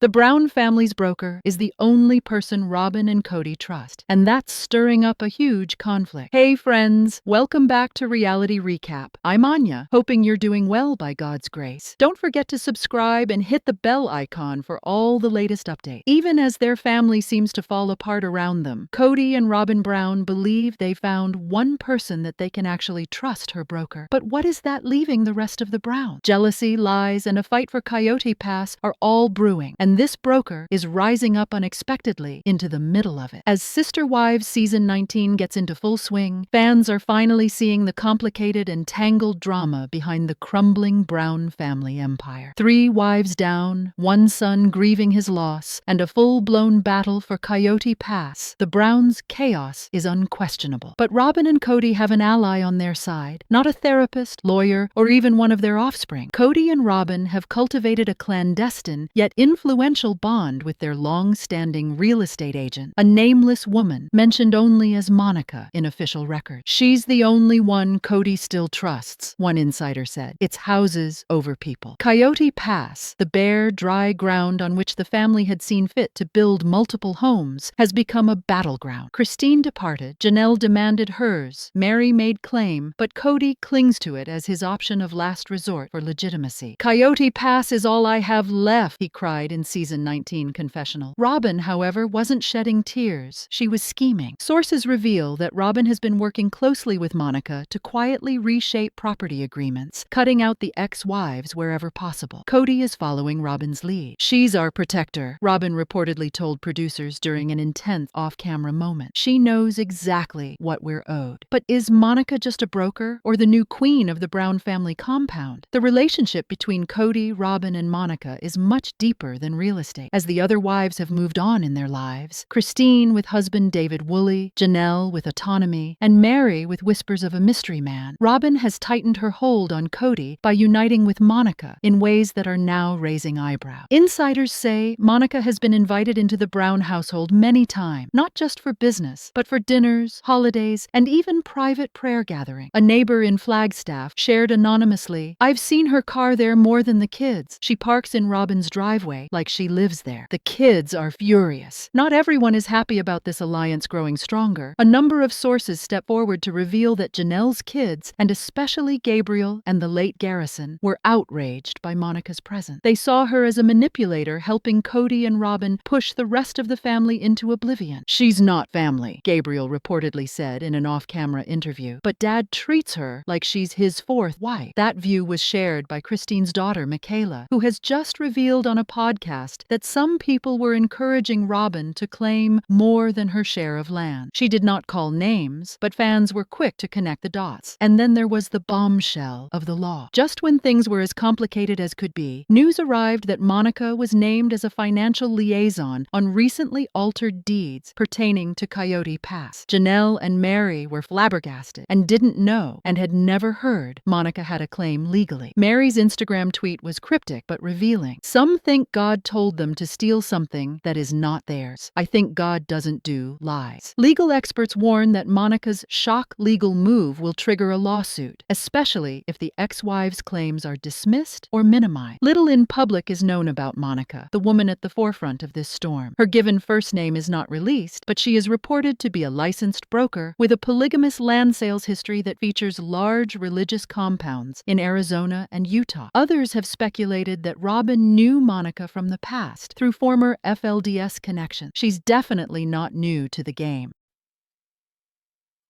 The Brown family's broker is the only person Robyn and Kody trust, and that's stirring up a huge conflict. Hey friends, welcome back to Reality Recap. I'm Anya, hoping you're doing well by God's grace. Don't forget to subscribe and hit the bell icon for all the latest updates. Even as their family seems to fall apart around them, Kody and Robyn Brown believe they found one person that they can actually trust, her broker. But what is that leaving the rest of the Browns? Jealousy, lies, and a fight for Coyote Pass are all brewing, and this broker is rising up unexpectedly into the middle of it. As Sister Wives Season 19 gets into full swing, fans are finally seeing the complicated and tangled drama behind the crumbling Brown family empire. 3 wives down, 1 son grieving his loss, and a full-blown battle for Coyote Pass. The Browns' chaos is unquestionable. But Robyn and Kody have an ally on their side, not a therapist, lawyer, or even one of their offspring. Kody and Robyn have cultivated a clandestine yet influential bond with their long-standing real estate agent, a nameless woman mentioned only as Monica in official records. She's the only one Kody still trusts, one insider said. It's houses over people. Coyote Pass, the bare, dry ground on which the family had seen fit to build multiple homes, has become a battleground. Christine departed, Janelle demanded hers, Mary made claim, but Kody clings to it as his option of last resort for legitimacy. Coyote Pass is all I have left, he cried in Season 19 confessional. Robyn, however, wasn't shedding tears. She was scheming. Sources reveal that Robyn has been working closely with Monica to quietly reshape property agreements, cutting out the ex-wives wherever possible. Kody is following Robyn's lead. She's our protector, Robyn reportedly told producers during an intense off-camera moment. She knows exactly what we're owed. But is Monica just a broker, or the new queen of the Brown family compound? The relationship between Kody, Robyn, and Monica is much deeper than real estate, as the other wives have moved on in their lives. Christine with husband David Woolley, Janelle with autonomy, and Mary with whispers of a mystery man. Robyn has tightened her hold on Kody by uniting with Monica in ways that are now raising eyebrows. Insiders say Monica has been invited into the Brown household many times, not just for business, but for dinners, holidays, and even private prayer gatherings. A neighbor in Flagstaff shared anonymously, "I've seen her car there more than the kids. She parks in Robyn's driveway like she lives there." The kids are furious. Not everyone is happy about this alliance growing stronger. A number of sources step forward to reveal that Janelle's kids, and especially Gabriel and the late Garrison, were outraged by Monica's presence. They saw her as a manipulator helping Kody and Robyn push the rest of the family into oblivion. "She's not family," Gabriel reportedly said in an off-camera interview, "but Dad treats her like she's his 4th wife." That view was shared by Christine's daughter, Michaela, who has just revealed on a podcast that some people were encouraging Robyn to claim more than her share of land. She did not call names, but fans were quick to connect the dots. And then there was the bombshell of the law. Just when things were as complicated as could be, news arrived that Monica was named as a financial liaison on recently altered deeds pertaining to Coyote Pass. Janelle and Mary were flabbergasted and didn't know and had never heard Monica had a claim legally. Mary's Instagram tweet was cryptic but revealing. "Some think God told them to steal something that is not theirs. I think God doesn't do lies." Legal experts warn that Monica's shock legal move will trigger a lawsuit, especially if the ex-wives' claims are dismissed or minimized. Little in public is known about Monica, the woman at the forefront of this storm. Her given first name is not released, but she is reported to be a licensed broker with a polygamous land sales history that features large religious compounds in Arizona and Utah. Others have speculated that Robyn knew Monica from the past through former FLDS connections. She's definitely not new to the game.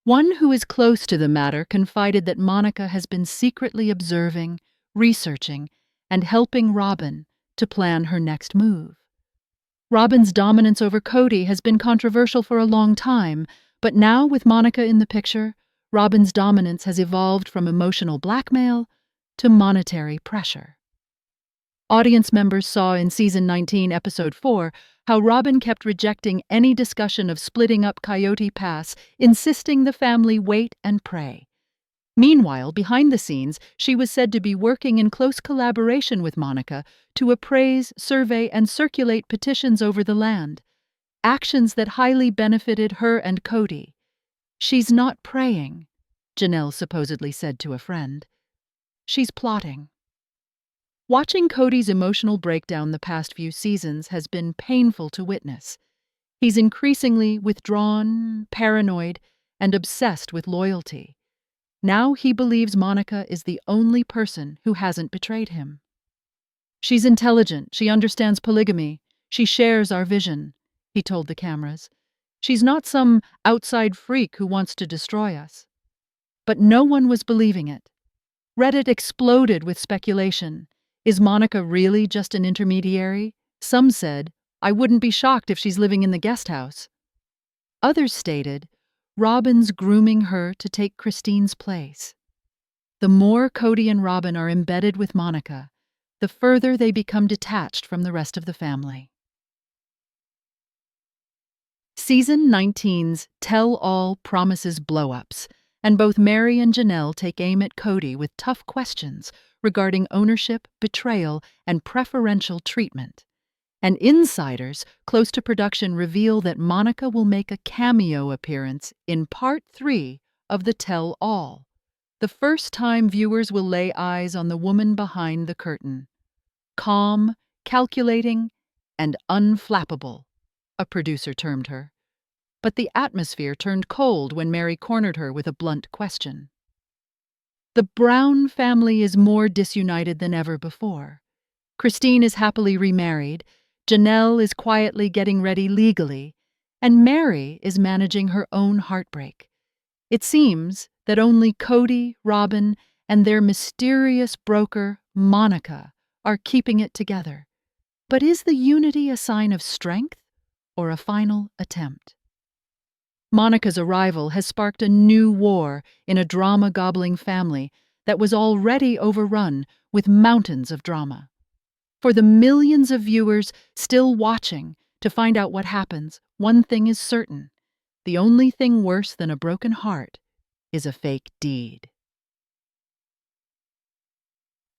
One who is close to the matter confided that Monica has been secretly observing, researching, and helping Robyn to plan her next move. Robyn's dominance over Kody has been controversial for a long time, but now with Monica in the picture, Robyn's dominance has evolved from emotional blackmail to monetary pressure. Audience members saw in Season 19, Episode 4, how Robyn kept rejecting any discussion of splitting up Coyote Pass, insisting the family wait and pray. Meanwhile, behind the scenes, she was said to be working in close collaboration with Monica to appraise, survey, and circulate petitions over the land, actions that highly benefited her and Kody. "She's not praying," Janelle supposedly said to a friend. "She's plotting." Watching Kody's emotional breakdown the past few seasons has been painful to witness. He's increasingly withdrawn, paranoid, and obsessed with loyalty. Now he believes Monica is the only person who hasn't betrayed him. "She's intelligent, she understands polygamy, she shares our vision," he told the cameras. "She's not some outside freak who wants to destroy us." But no one was believing it. Reddit exploded with speculation. Is Monica really just an intermediary? Some said, "I wouldn't be shocked if she's living in the guest house." Others stated, Robyn's grooming her to take Christine's place. The more Kody and Robyn are embedded with Monica, the further they become detached from the rest of the family. Season 19's tell-all promises blow-ups, and both Meri and Janelle take aim at Kody with tough questions regarding ownership, betrayal, and preferential treatment. And insiders close to production reveal that Monica will make a cameo appearance in Part 3 of the Tell-All, the first time viewers will lay eyes on the woman behind the curtain. Calm, calculating, and unflappable, a producer termed her. But the atmosphere turned cold when Meri cornered her with a blunt question. The Brown family is more disunited than ever before. Christine is happily remarried, Janelle is quietly getting ready legally, and Meri is managing her own heartbreak. It seems that only Kody, Robyn, and their mysterious broker, Monica, are keeping it together. But is the unity a sign of strength or a final attempt? Monica's arrival has sparked a new war in a drama-gobbling family that was already overrun with mountains of drama. For the millions of viewers still watching to find out what happens, one thing is certain: the only thing worse than a broken heart is a fake deed.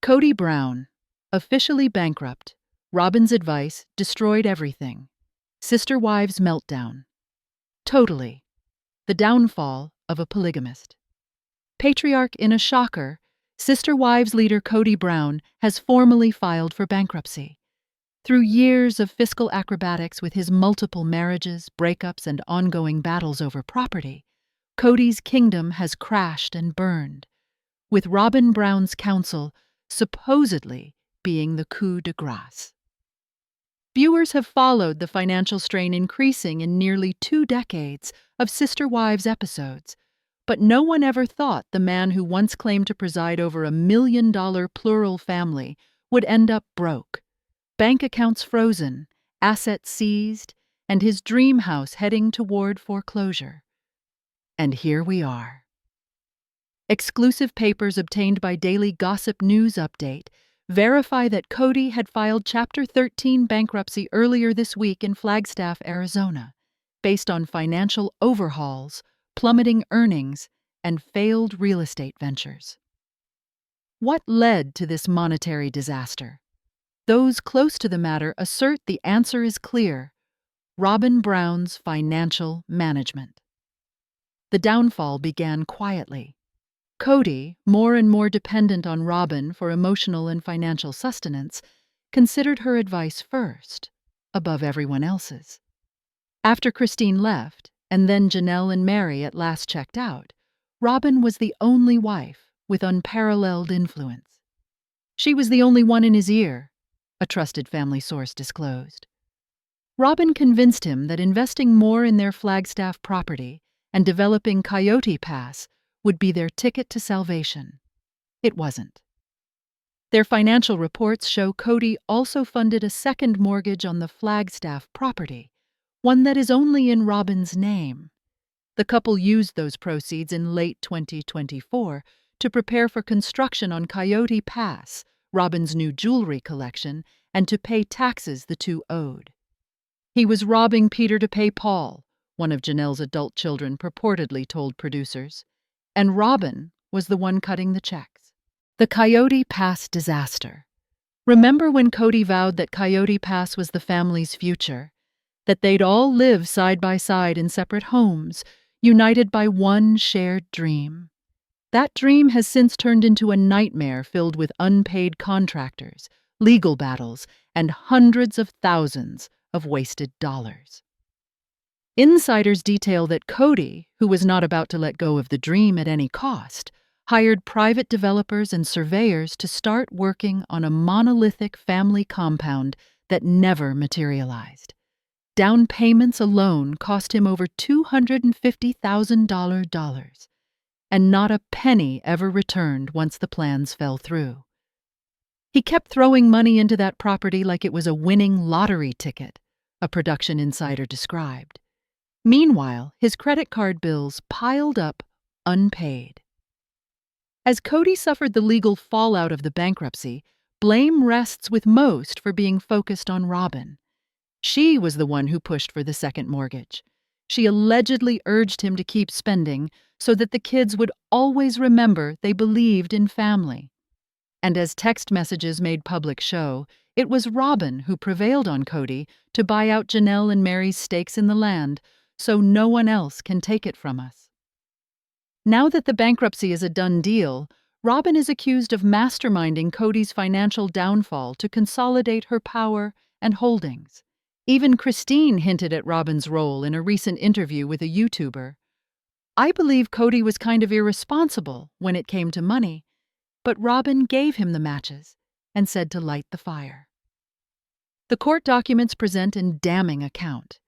Kody Brown, officially bankrupt, Robyn's advice destroyed everything. Sister wives meltdown. Totally. The downfall of a polygamist. Patriarch in a shocker, Sister Wives leader Kody Brown has formally filed for bankruptcy. Through years of fiscal acrobatics with his multiple marriages, breakups, and ongoing battles over property, Kody's kingdom has crashed and burned, with Robyn Brown's counsel supposedly being the coup de grace. Viewers have followed the financial strain increasing in nearly 2 decades of Sister Wives episodes, but no one ever thought the man who once claimed to preside over $1 million plural family would end up broke, bank accounts frozen, assets seized, and his dream house heading toward foreclosure. And here we are. Exclusive papers obtained by Daily Gossip News Update verify that Kody had filed Chapter 13 bankruptcy earlier this week in Flagstaff, Arizona, based on financial overhauls, plummeting earnings, and failed real estate ventures. What led to this monetary disaster? Those close to the matter assert the answer is clear: Robyn Brown's financial management. The downfall began quietly. Kody, more and more dependent on Robyn for emotional and financial sustenance, considered her advice first, above everyone else's. After Christine left, and then Janelle and Meri at last checked out, Robyn was the only wife with unparalleled influence. She was the only one in his ear, a trusted family source disclosed. Robyn convinced him that investing more in their Flagstaff property and developing Coyote Pass would be their ticket to salvation. It wasn't. Their financial reports show Kody also funded a second mortgage on the Flagstaff property, one that is only in Robyn's name. The couple used those proceeds in late 2024 to prepare for construction on Coyote Pass, Robyn's new jewelry collection, and to pay taxes the two owed. He was robbing Peter to pay Paul, one of Janelle's adult children purportedly told producers, and Robyn was the one cutting the checks. The Coyote Pass disaster. Remember when Kody vowed that Coyote Pass was the family's future, that they'd all live side by side in separate homes, united by one shared dream? That dream has since turned into a nightmare filled with unpaid contractors, legal battles, and hundreds of thousands of wasted dollars. Insiders detail that Kody, who was not about to let go of the dream at any cost, hired private developers and surveyors to start working on a monolithic family compound that never materialized. Down payments alone cost him over $250,000, and not a penny ever returned once the plans fell through. He kept throwing money into that property like it was a winning lottery ticket, a production insider described. Meanwhile, his credit card bills piled up unpaid. As Kody suffered the legal fallout of the bankruptcy, blame rests with most for being focused on Robyn. She was the one who pushed for the second mortgage. She allegedly urged him to keep spending so that the kids would always remember they believed in family. And as text messages made public show, it was Robyn who prevailed on Kody to buy out Janelle and Mary's stakes in the land so no one else can take it from us. Now that the bankruptcy is a done deal, Robyn is accused of masterminding Kody's financial downfall to consolidate her power and holdings. Even Christine hinted at Robyn's role in a recent interview with a YouTuber. "I believe Kody was kind of irresponsible when it came to money, but Robyn gave him the matches and said to light the fire." The court documents present a damning account.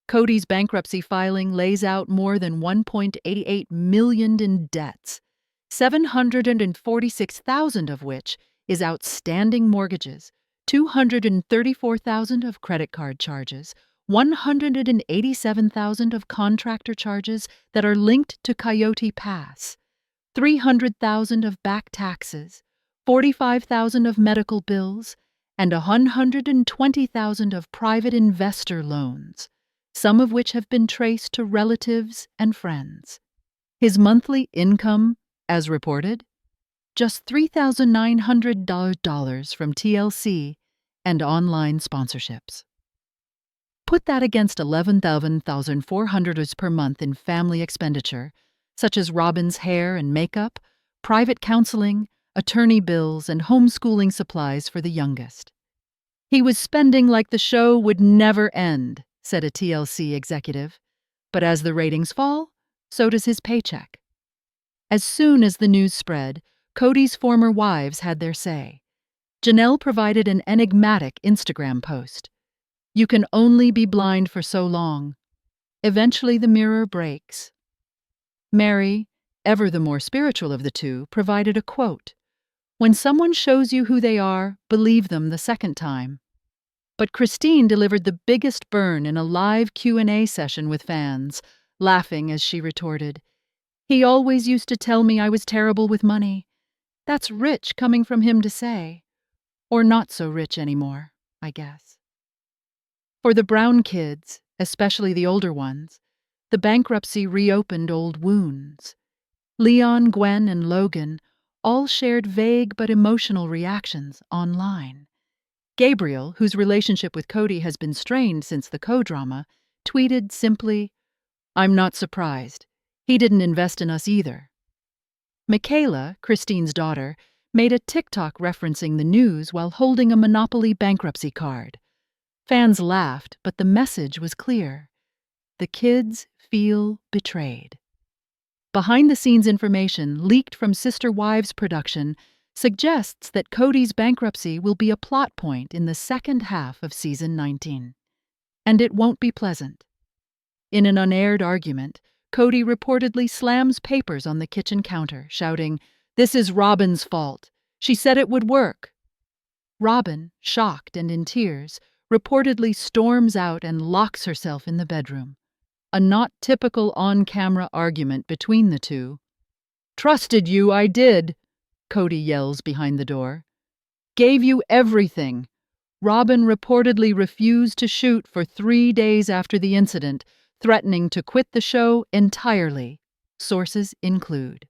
Kody's bankruptcy filing lays out more than $1.88 million in debts, $746,000 of which is outstanding mortgages, $234,000 of credit card charges, $187,000 of contractor charges that are linked to Coyote Pass, $300,000 of back taxes, $45,000 of medical bills, and $120,000 of private investor loans, some of which have been traced to relatives and friends. His monthly income, as reported, just $3,900 from TLC and online sponsorships. Put that against $11,400 per month in family expenditure, such as Robyn's hair and makeup, private counseling, attorney bills, and homeschooling supplies for the youngest. "He was spending like the show would never end," said a TLC executive. But as the ratings fall, so does his paycheck. As soon as the news spread, Kody's former wives had their say. Janelle provided an enigmatic Instagram post. "You can only be blind for so long. Eventually the mirror breaks." Mary, ever the more spiritual of the two, provided a quote. "When someone shows you who they are, believe them the second time." But Christine delivered the biggest burn in a live Q&A session with fans, laughing as she retorted, "He always used to tell me I was terrible with money. That's rich coming from him to say. Or not so rich anymore, I guess." For the Brown kids, especially the older ones, the bankruptcy reopened old wounds. Leon, Gwen, and Logan all shared vague but emotional reactions online. Gabriel, whose relationship with Kody has been strained since the co-drama, tweeted simply, "I'm not surprised. He didn't invest in us either." Michaela, Christine's daughter, made a TikTok referencing the news while holding a Monopoly bankruptcy card. Fans laughed, but the message was clear. The kids feel betrayed. Behind-the-scenes information leaked from Sister Wives production suggests that Kody's bankruptcy will be a plot point in the second half of season 19. And it won't be pleasant. In an unaired argument, Kody reportedly slams papers on the kitchen counter, shouting, "This is Robyn's fault. She said it would work." Robyn, shocked and in tears, reportedly storms out and locks herself in the bedroom. A not typical on-camera argument between the two. "Trusted you, I did," Kody yells behind the door. "Gave you everything." Robyn reportedly refused to shoot for 3 days after the incident, threatening to quit the show entirely. Sources include.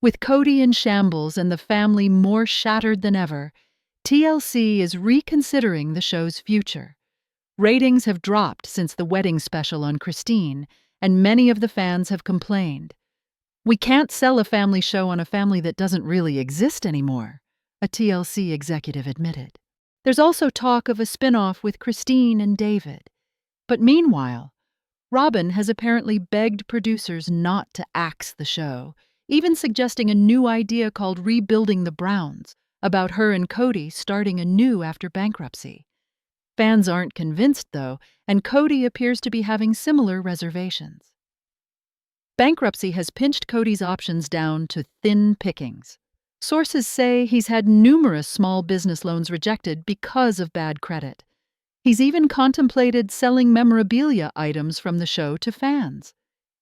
With Kody in shambles and the family more shattered than ever, TLC is reconsidering the show's future. Ratings have dropped since the wedding special on Christine, and many of the fans have complained. "We can't sell a family show on a family that doesn't really exist anymore," a TLC executive admitted. There's also talk of a spin-off with Christine and David. But meanwhile, Robyn has apparently begged producers not to axe the show, even suggesting a new idea called Rebuilding the Browns, about her and Kody starting anew after bankruptcy. Fans aren't convinced, though, and Kody appears to be having similar reservations. Bankruptcy has pinched Kody's options down to thin pickings. Sources say he's had numerous small business loans rejected because of bad credit. He's even contemplated selling memorabilia items from the show to fans.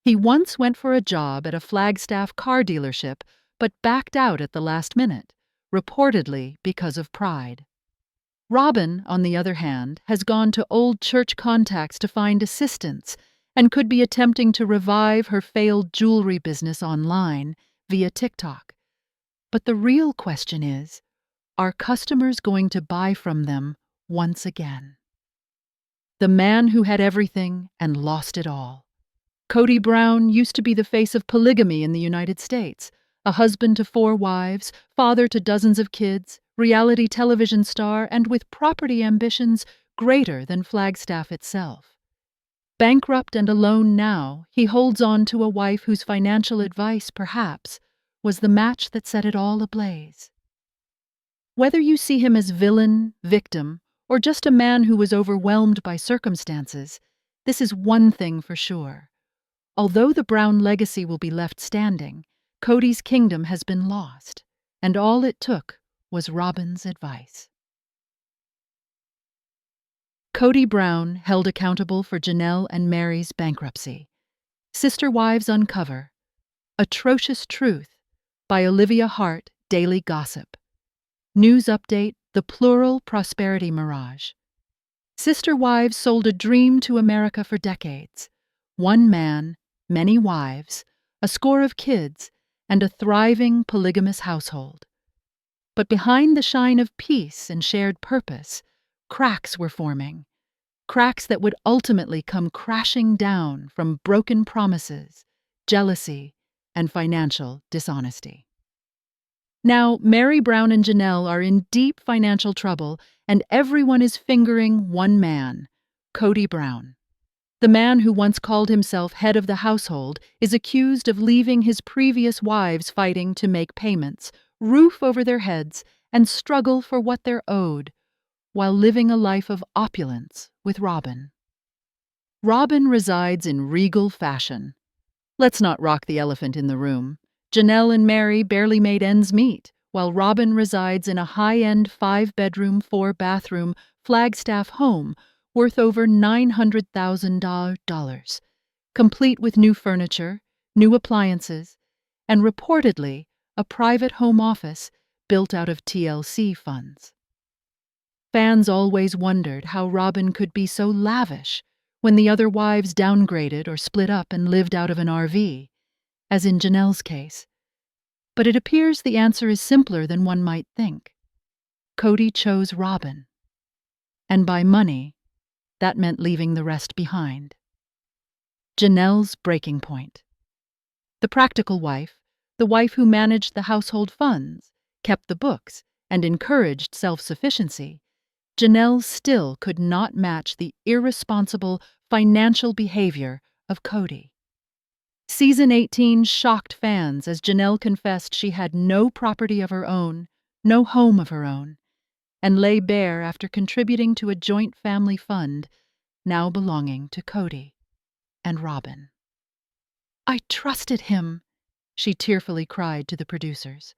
He once went for a job at a Flagstaff car dealership, but backed out at the last minute, reportedly because of pride. Robyn, on the other hand, has gone to old church contacts to find assistance and could be attempting to revive her failed jewelry business online via TikTok. But the real question is, are customers going to buy from them once again? The man who had everything and lost it all. Kody Brown used to be the face of polygamy in the United States, a husband to 4 wives, father to dozens of kids, reality television star, and with property ambitions greater than Flagstaff itself. Bankrupt and alone now, he holds on to a wife whose financial advice, perhaps, was the match that set it all ablaze. Whether you see him as villain, victim, or just a man who was overwhelmed by circumstances, this is one thing for sure. Although the Brown legacy will be left standing, Kody's kingdom has been lost, and all it took was Robyn's advice. Kody Brown held accountable for Janelle and Mary's bankruptcy. Sister Wives Uncover. Atrocious Truth by Olivia Hart, Daily Gossip. News update, The Plural Prosperity Mirage. Sister Wives sold a dream to America for decades. One man, many wives, a score of kids, and a thriving polygamous household. But behind the shine of peace and shared purpose, cracks were forming. Cracks that would ultimately come crashing down from broken promises, jealousy, and financial dishonesty. Now, Mary Brown and Janelle are in deep financial trouble, and everyone is fingering one man, Kody Brown. The man who once called himself head of the household is accused of leaving his previous wives fighting to make payments, roof over their heads, and struggle for what they're owed, while living a life of opulence with Robyn. Robyn resides in regal fashion. Let's not rock the elephant in the room. Janelle and Mary barely made ends meet, while Robyn resides in a high-end 5-bedroom, 4-bathroom Flagstaff home worth over $900,000, complete with new furniture, new appliances, and reportedly a private home office built out of TLC funds. Fans always wondered how Robyn could be so lavish when the other wives downgraded or split up and lived out of an RV, as in Janelle's case. But it appears the answer is simpler than one might think. Kody chose Robyn. And by money, that meant leaving the rest behind. Janelle's breaking point. The practical wife, the wife who managed the household funds, kept the books, and encouraged self-sufficiency, Janelle still could not match the irresponsible financial behavior of Kody. Season 18 shocked fans as Janelle confessed she had no property of her own, no home of her own, and lay bare after contributing to a joint family fund now belonging to Kody and Robyn. "I trusted him," she tearfully cried to the producers.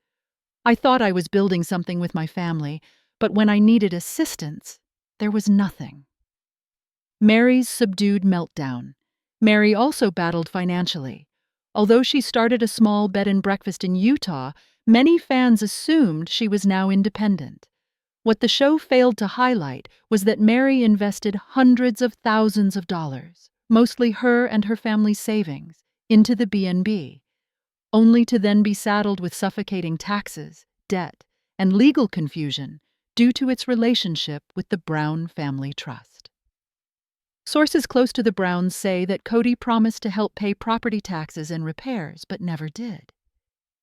"I thought I was building something with my family, but when I needed assistance, there was nothing." Mary's subdued meltdown. Mary also battled financially. Although she started a small bed and breakfast in Utah, many fans assumed she was now independent. What the show failed to highlight was that Mary invested hundreds of thousands of dollars, mostly her and her family's savings, into the B&B, only to then be saddled with suffocating taxes, debt, and legal confusion due to its relationship with the Brown family trust. Sources close to the Browns say that Kody promised to help pay property taxes and repairs, but never did.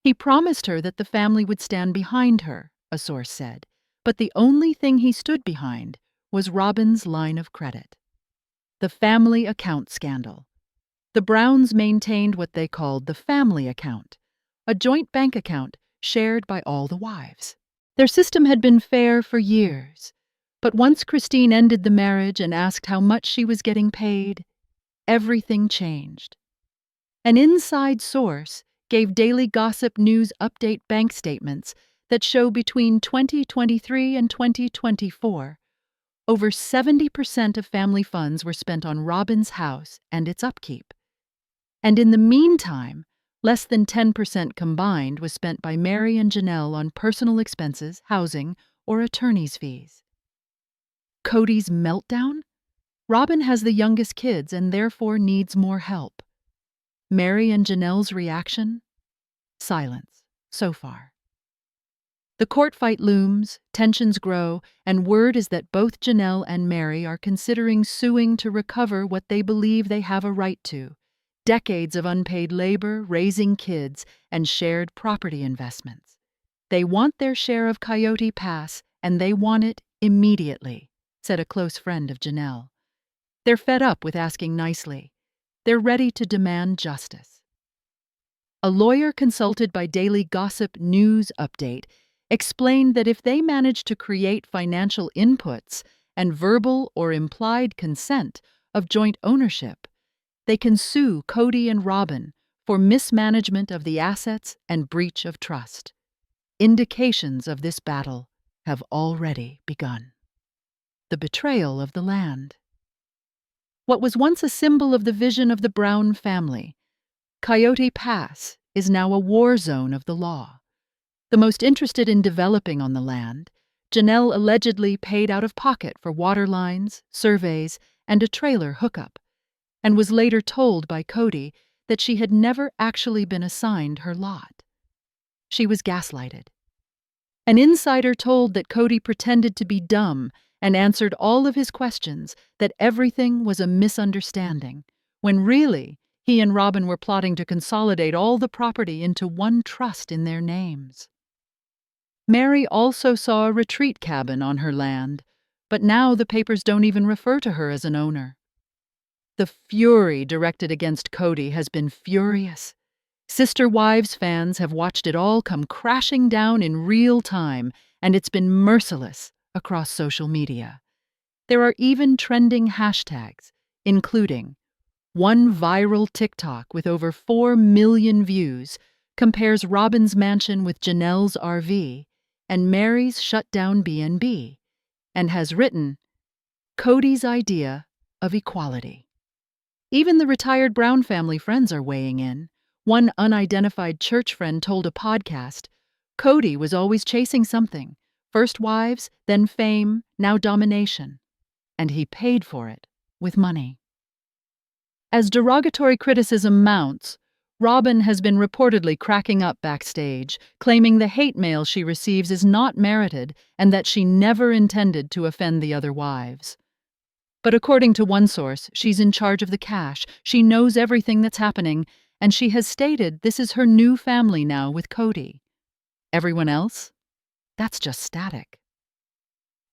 He promised her that the family would stand behind her, a source said, but the only thing he stood behind was Robyn's line of credit. The family account scandal. The Browns maintained what they called the family account, a joint bank account shared by all the wives. Their system had been fair for years, but once Christine ended the marriage and asked how much she was getting paid, everything changed. An inside source gave Daily Gossip News Update bank statements that show between 2023 and 2024, over 70% of family funds were spent on Robyn's house and its upkeep. And in the meantime, less than 10% combined was spent by Mary and Janelle on personal expenses, housing, or attorney's fees. Kody's meltdown? Robyn has the youngest kids and therefore needs more help. Mary and Janelle's reaction? Silence, so far. The court fight looms, tensions grow, and word is that both Janelle and Mary are considering suing to recover what they believe they have a right to: decades of unpaid labor, raising kids, and shared property investments. They want their share of Coyote Pass, and they want it immediately, said a close friend of Janelle. They're fed up with asking nicely. They're ready to demand justice. A lawyer consulted by Daily Gossip News Update explained that if they manage to create financial inputs and verbal or implied consent of joint ownership, they can sue Kody and Robyn for mismanagement of the assets and breach of trust. Indications of this battle have already begun. The betrayal of the land. What was once a symbol of the vision of the Brown family, Coyote Pass is now a war zone of the law. The most interested in developing on the land, Janelle allegedly paid out of pocket for water lines, surveys, and a trailer hookup, and was later told by Kody that she had never actually been assigned her lot. She was gaslighted. An insider told that Kody pretended to be dumb and answered all of his questions, that everything was a misunderstanding, when really he and Robyn were plotting to consolidate all the property into one trust in their names. Mary also saw a retreat cabin on her land, but now the papers don't even refer to her as an owner. The fury directed against Kody has been furious. Sister Wives fans have watched it all come crashing down in real time, and it's been merciless across social media. There are even trending hashtags, including one viral TikTok with over 4 million views compares Robyn's mansion with Janelle's RV and Mary's shut-down B&B, and has written, Kody's idea of equality. Even the retired Brown family friends are weighing in. One unidentified church friend told a podcast, Kody was always chasing something, first wives, then fame, now domination, and he paid for it with money. As derogatory criticism mounts, Robyn has been reportedly cracking up backstage, claiming the hate mail she receives is not merited and that she never intended to offend the other wives. But according to one source, she's in charge of the cash, she knows everything that's happening, and she has stated this is her new family now with Kody. Everyone else? That's just static.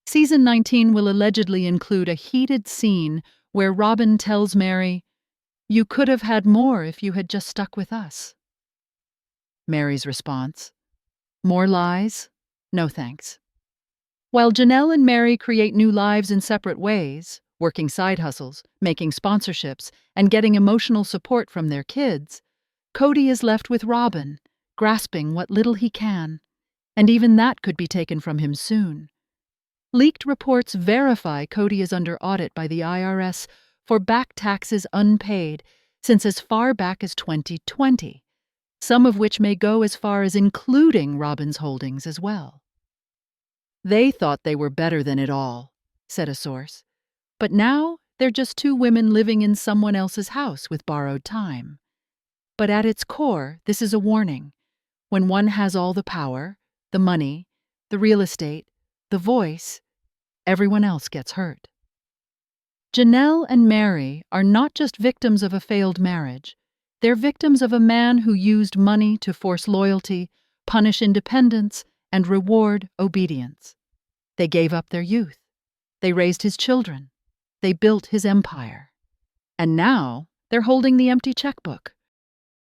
Season 19 will allegedly include a heated scene where Robyn tells Mary, "You could have had more if you had just stuck with us." Mary's response, "More lies? No thanks." While Janelle and Mary create new lives in separate ways, working side hustles, making sponsorships, and getting emotional support from their kids, Kody is left with Robyn, grasping what little he can, and even that could be taken from him soon. Leaked reports verify Kody is under audit by the IRS for back taxes unpaid since as far back as 2020, some of which may go as far as including Robyn's holdings as well. They thought they were better than it all, said a source. But now they're just two women living in someone else's house with borrowed time. But at its core, this is a warning. When one has all the power, the money, the real estate, the voice, everyone else gets hurt. Janelle and Mary are not just victims of a failed marriage. They're victims of a man who used money to force loyalty, punish independence, and reward obedience. They gave up their youth. They raised his children. They built his empire. And now they're holding the empty checkbook,